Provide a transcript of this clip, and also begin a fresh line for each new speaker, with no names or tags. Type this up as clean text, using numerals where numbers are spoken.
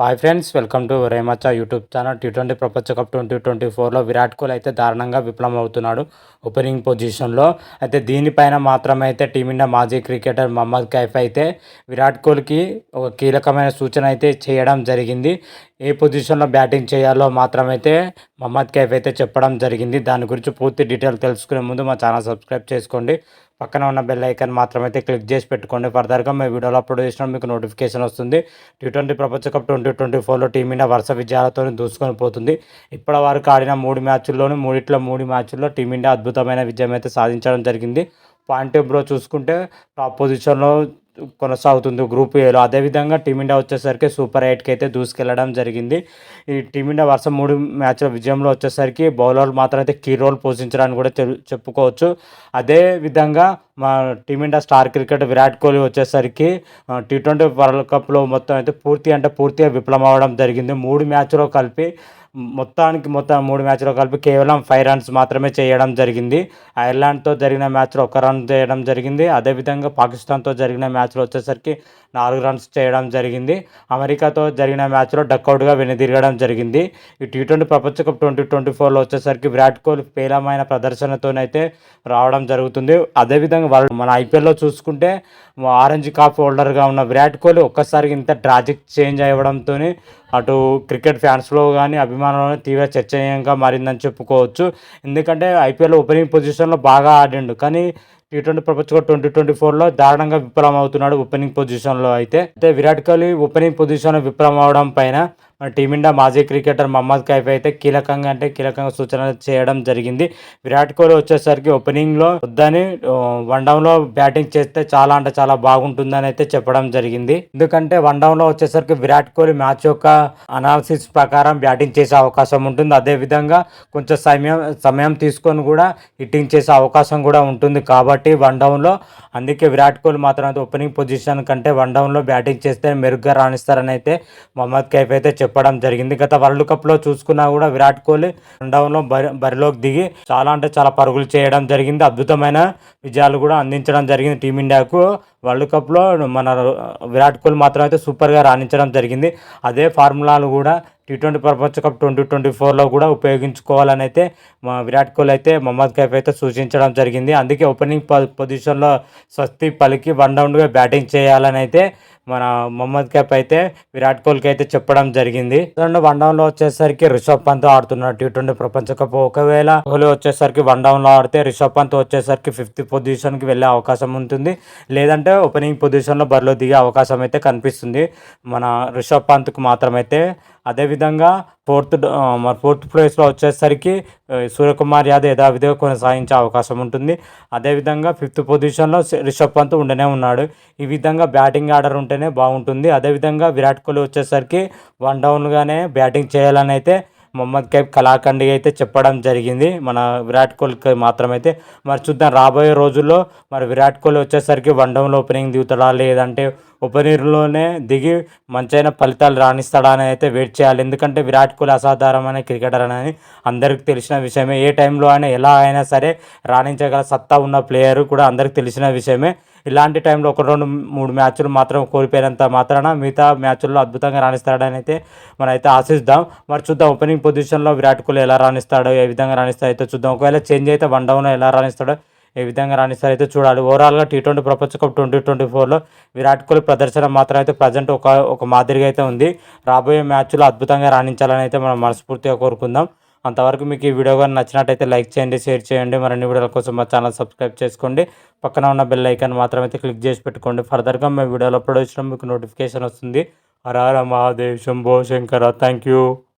Hi friends, welcome to రేమచ్చా YouTube channel. టీ20 ప్రపంచ కప్ 2024లో విరాట్ కోహ్లీ అయితే దారుణంగా విఫలమవుతున్నాడు ఓపెనింగ్ పొజిషన్లో. అయితే దీనిపైన మాత్రమైతే టీమిండియా మాజీ క్రికెటర్ మహమ్మద్ కైఫ్ అయితే విరాట్ కోహ్లీకి ఒక కీలకమైన సూచన అయితే చేయడం జరిగింది. ఏ పొజిషన్లో బ్యాటింగ్ చేయాలో మాత్రమైతే మహమ్మద్ కైఫ్ అయితే చెప్పడం జరిగింది. దాని గురించి పూర్తి డీటెయిల్ తెలుసుకునే ముందు మా ఛానల్ సబ్స్క్రైబ్ చేసుకోండి. పక్కన ఉన్న బెల్ ఐకాన్ మాత్రమైతే క్లిక్ చేసి పెట్టుకోండి. ఫర్దర్గా మేము వీడియోలో అప్లోడ్ చేసినా మీకు నోటిఫికేషన్ వస్తుంది. టీ20 ప్రపంచ కప్ 2024లో టీమిండియా వరుస విజయాలతో దూసుకొని పోతుంది. ఇప్పటి వరకు ఆడిన 3 మ్యాచ్ల్లోనూ 3 మ్యాచ్ల్లో టీమిండియా అద్భుతమైన విజయం అయితే సాధించడం జరిగింది. పాయింట్ టేబుల్లో చూసుకుంటే టాప్ పొజిషన్లో కొనసాగుతుంది గ్రూప్ ఏలో. అదేవిధంగా టీమిండియా వచ్చేసరికి సూపర్ 8కి అయితే దూసుకెళ్లడం జరిగింది. ఈ టీమిండియా వరుస 3 మ్యాచ్ల విజయంలో వచ్చేసరికి బౌలర్లు మాత్రం అయితే కీ రోల్ పోషించడానికి కూడా చెప్పుకోవచ్చు. అదే విధంగా మా team India star cricketer Virat Kohli వచ్చేసరికి టీ20 వరల్డ్ కప్లో మొత్తం అయితే పూర్తిగా విఫలం అవ్వడం జరిగింది. 3 మ్యాచ్లో కలిపి మొత్తం 3 మ్యాచ్లో కలిపి కేవలం 5 రన్స్ మాత్రమే చేయడం జరిగింది. ఐర్లాండ్తో జరిగిన మ్యాచ్లో 1 రన్ చేయడం జరిగింది. అదేవిధంగా పాకిస్తాన్తో జరిగిన మ్యాచ్లో వచ్చేసరికి 4 రన్స్ చేయడం జరిగింది. అమెరికాతో జరిగిన మ్యాచ్లో డక్అవుట్గా వెనుదిరగడం జరిగింది. ఈ టీ20 ప్రపంచ కప్ 2024లో వచ్చేసరికి విరాట్ కోహ్లీ పేలవమైన ప్రదర్శనతోనైతే రావడం జరుగుతుంది. అదేవిధంగా మన ఐపీఎల్లో చూసుకుంటే ఆరెంజ్ కాప్ హోల్డర్గా ఉన్న విరాట్ కోహ్లీ ఒక్కసారిగా ఇంత ట్రాజిక్ చేంజ్ అవ్వడంతో అటు క్రికెట్ ఫ్యాన్స్లో కానీ అభిమానులలో తీవ్ర చర్చనీయంగా మారిందని చెప్పుకోవచ్చు. ఎందుకంటే ఐపీఎల్ ఓపెనింగ్ పొజిషన్లో బాగా ఆడిండు, కానీ టీ20 ప్రపంచ కప్ 2024లో దారుణంగా విఫలం అవుతున్నాడు ఓపెనింగ్ పొజిషన్లో. అయితే విరాట్ కోహ్లీ ఓపెనింగ్ పొజిషన్లో విఫలం అవడం పైన టీమిండియా మాజీ క్రికెటర్ మహమ్మద్ కైఫ్ అయితే కీలకంగా సూచనలు చేయడం జరిగింది. విరాట్ కోహ్లీ వచ్చేసరికి ఓపెనింగ్లో వద్దని వన్డౌన్లో బ్యాటింగ్ చేస్తే చాలా బాగుంటుందని అయితే చెప్పడం జరిగింది. ఎందుకంటే వన్డౌన్లో వచ్చేసరికి విరాట్ కోహ్లీ మ్యాచ్ యొక్క అనాలిసిస్ ప్రకారం బ్యాటింగ్ చేసే అవకాశం ఉంటుంది. అదేవిధంగా కొంచెం సమయం తీసుకొని కూడా హిట్టింగ్ చేసే అవకాశం కూడా ఉంటుంది. కాబట్టి వన్డౌన్లో అందుకే విరాట్ కోహ్లీ మాత్రం అయితే ఓపెనింగ్ పొజిషన్ కంటే వన్డౌన్లో బ్యాటింగ్ చేస్తే మెరుగ్గా రాణిస్తారని అయితే మహమ్మద్ కైఫ్ అయితే చెప్పడం జరిగింది. గత వరల్డ్ కప్లో చూసుకున్నా కూడా విరాట్ కోహ్లీ వన్డౌన్లో బరిలోకి దిగి చాలా పరుగులు చేయడం జరిగింది. అద్భుతమైన విజయాలు కూడా అందించడం జరిగింది టీమిండియాకు. వరల్డ్ కప్లో మన విరాట్ కోహ్లీ మాత్రం అయితే సూపర్గా రాణించడం జరిగింది. అదే ఫార్ములాను కూడా టీ20 ప్రపంచ కప్ 2024లో కూడా ఉపయోగించుకోవాలని అయితే మా విరాట్ కోహ్లీ అయితే మహమ్మద్ కైఫ్ అయితే సూచించడం జరిగింది. అందుకే ఓపెనింగ్ పొజిషన్లో స్వస్తి పలికి వన్డౌన్గా బ్యాటింగ్ చేయాలని అయితే మన మహమ్మద్ కైఫ్ అయితే విరాట్ కోహ్లీకి అయితే చెప్పడం జరిగింది. వన్డౌన్లో వచ్చేసరికి రిషబ్ పంత్ ఆడుతున్నాడు టీ20 ప్రపంచ కప్. ఒకవేళ కోహ్లీ వచ్చేసరికి వన్డౌన్లో ఆడితే రిషబ్ పంత్ వచ్చేసరికి 5th పొజిషన్కి వెళ్ళే అవకాశం ఉంటుంది. లేదంటే ఓపెనింగ్ పొజిషన్లో బరిలో దిగే అవకాశం అయితే కనిపిస్తుంది మన రిషబ్ పంత్కు మాత్రమైతే. అదేవిధంగా ఫోర్త్ ప్లేస్లో వచ్చేసరికి సూర్యకుమార్ యాదవ్ యథావిధిగా కొనసాగించే అవకాశం ఉంటుంది. అదేవిధంగా 5th పొజిషన్లో రిషబ్ పంత్ ఉండనే ఉన్నాడు. ఈ విధంగా బ్యాటింగ్ ఆర్డర్ ఉంటేనే బాగుంటుంది. అదేవిధంగా విరాట్ కోహ్లీ వచ్చేసరికి వన్డౌన్గానే బ్యాటింగ్ చేయాలని అయితే మహమ్మద్ కైఫ్ కళాఖండి అయితే చెప్పడం జరిగింది మన విరాట్ కోహ్లీకి మాత్రమైతే. మరి చూద్దాం రాబోయే రోజుల్లో మరి విరాట్ కోహ్లీ వచ్చేసరికి వన్డౌన్లో ఓపెనింగ్ దిగుతాడా, లేదంటే ఓపెనర్లోనే దిగి మంచైన ఫలితాలు రాణిస్తాడా అని అయితే వెయిట్ చేయాలి. ఎందుకంటే విరాట్ కోహ్లీ అసాధారణమైన క్రికెటర్ అని అందరికీ తెలిసిన విషయమే. ఏ టైంలో అయినా ఎలా అయినా సరే రాణించగల సత్తా ఉన్న ప్లేయర్ కూడా అందరికీ తెలిసిన విషయమే. ఇలాంటి టైంలో 1-2-3 మ్యాచ్లు మాత్రం కోల్పోయినంత మాత్రాన మిగతా మ్యాచ్ల్లో అద్భుతంగా రాణిస్తాడని అయితే మనం అయితే ఆశిద్దాం. మరి చూద్దాం ఓపెనింగ్ పొజిషన్లో విరాట్ కోహ్లీ ఎలా రాణిస్తాడో, ఏ విధంగా రాణిస్తాడో అయితే చూద్దాం. ఒకవేళ చేంజ్ అయితే వన్డౌన్లో ఎలా రాణిస్తాడో, ఏ విధంగా రాణిస్తారో అయితే చూడాలి. ఓవరాల్గా టీ20 ప్రపంచ కప్ 2024లో విరాట్ కోహ్లీ ప్రదర్శన మాత్రం అయితే ప్రజెంట్ ఒక మాదిరిగా అయితే ఉంది. రాబోయే మ్యాచ్లో అద్భుతంగా రాణించాలని అయితే మనం మనస్ఫూర్తిగా కోరుకుందాం. అంతవరకు మీకు ఈ వీడియో కానీ నచ్చినట్టయితే లైక్ చేయండి, షేర్ చేయండి. మరిన్ని వీడియోల కోసం మా ఛానల్ సబ్స్క్రైబ్ చేసుకోండి. పక్కన ఉన్న బెల్ ఐకాన్ మాత్రమైతే క్లిక్ చేసి పెట్టుకోండి. ఫర్దర్గా మేము వీడియోలో అప్లోడ్ వచ్చినా మీకు నోటిఫికేషన్ వస్తుంది. హర హర మహాదేవ్, శంభో శంకర. Thank you.